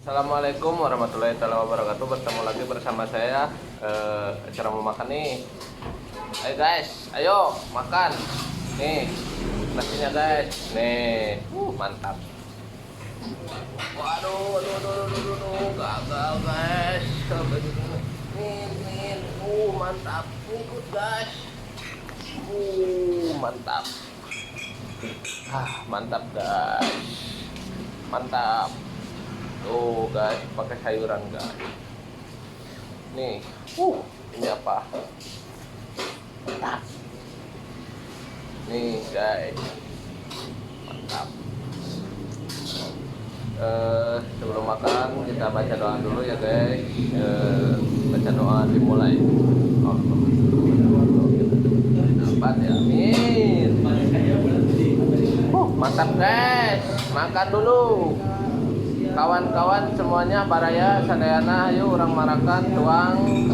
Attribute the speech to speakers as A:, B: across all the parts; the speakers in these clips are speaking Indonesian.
A: Assalamualaikum warahmatullahi wabarakatuh. Bertemu lagi bersama saya. Cara mau makan nih. Ayo guys, ayo makan. Nih nasinya guys. Nih, mantap. Waduh, gagal guys. Nih, mantap. Ikut guys. Mantap. Mantap guys. Mantap. Tuh guys, pakai sayuran guys. Nih, ini apa? Mantap. Nih guys, mantap. Sebelum makan kita baca doa dulu ya guys. Baca doa dimulai. Dapat ya, amin. Mantap guys, makan dulu. Kawan-kawan semuanya baraya sadayana ayo orang marakan tuang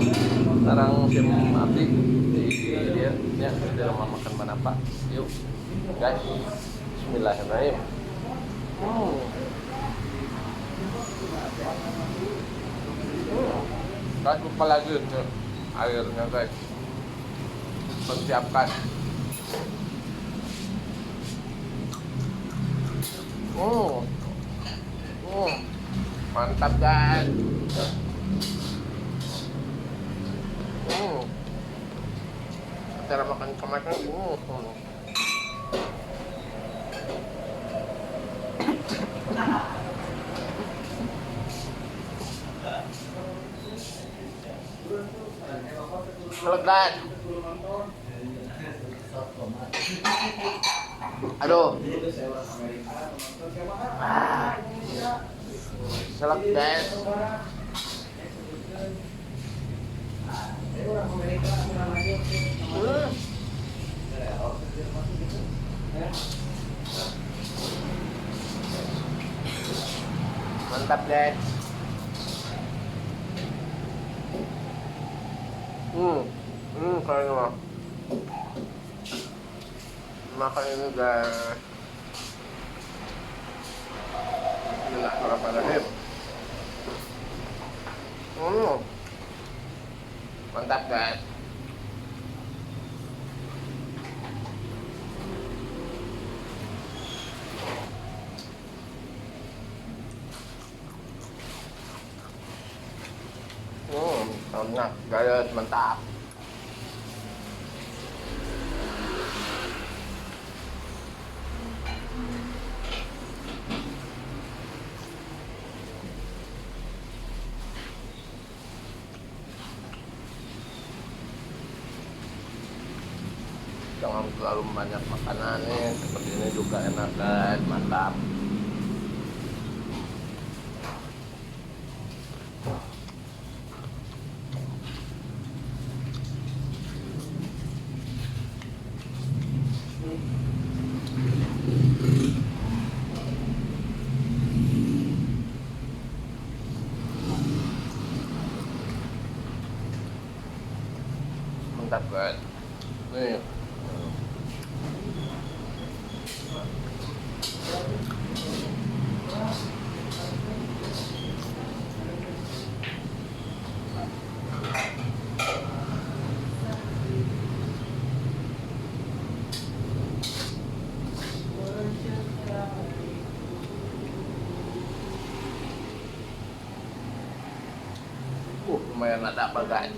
A: sarang sim abdi di dia ya di rumah makan mana pak yuk guys. Bismillahirrahmanirrahim. Guys, lupa lagi airnya guys, persiapkan. Mantap guys. Cara makan kemasan melekat. Aduh. Selak guys. Mantap guys. Kayaknya mah makan ini guys. Bismillahirrahmanirrahim. Mantap guys. Enak guys, mantap. Jangan terlalu banyak makanannya, seperti ini juga enak guys, mantap. Mantap guys. Nih. Lumayan ada apa guys.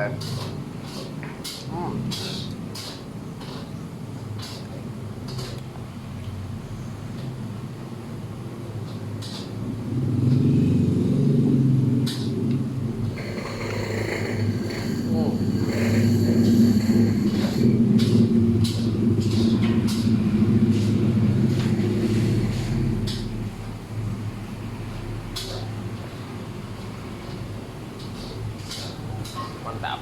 A: guys. Mantap.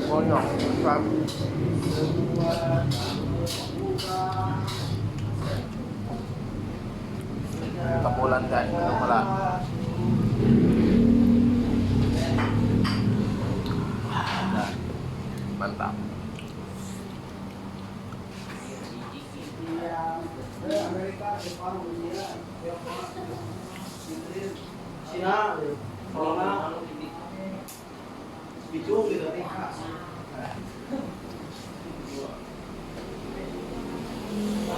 A: Konyol, kan? Kapulan guys, minum pala. Nah, mantap.
B: Sina, corona, bicu gitu nih.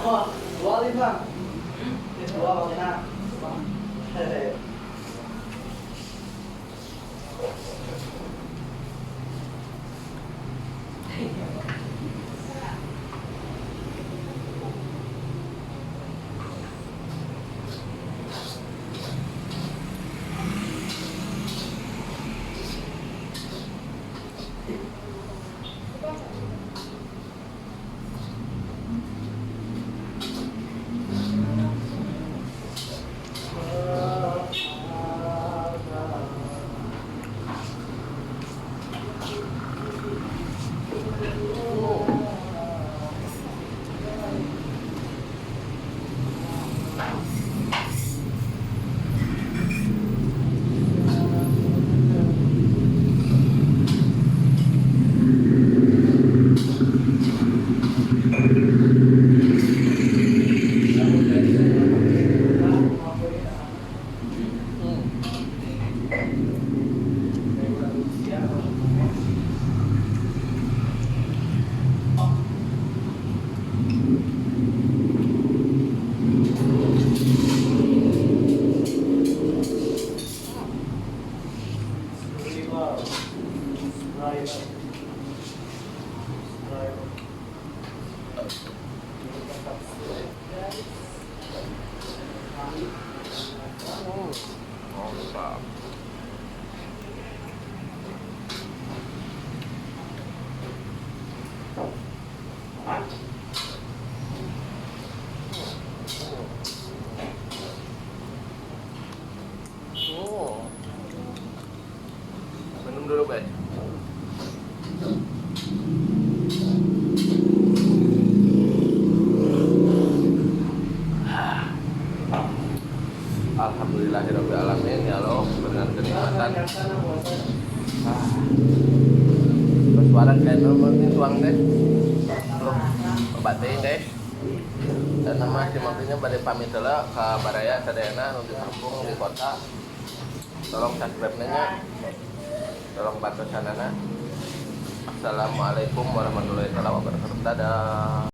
B: Oh, 25. Dua Bang Sina.
A: Mantap. Minum dulu guys. Alhamdulillahirobbilalamin ya Allah, dengan kenikmatan. Bersuara kayak nomornya tuang deh. Belum obatnya guys. Dan nama cimangnya pada pamit lah ke Baraya sadayana nu di kampung di kota. Tolong subscribe-nya. Tolong bantu channelnya. Assalamualaikum warahmatullahi wabarakatuh. Dadah.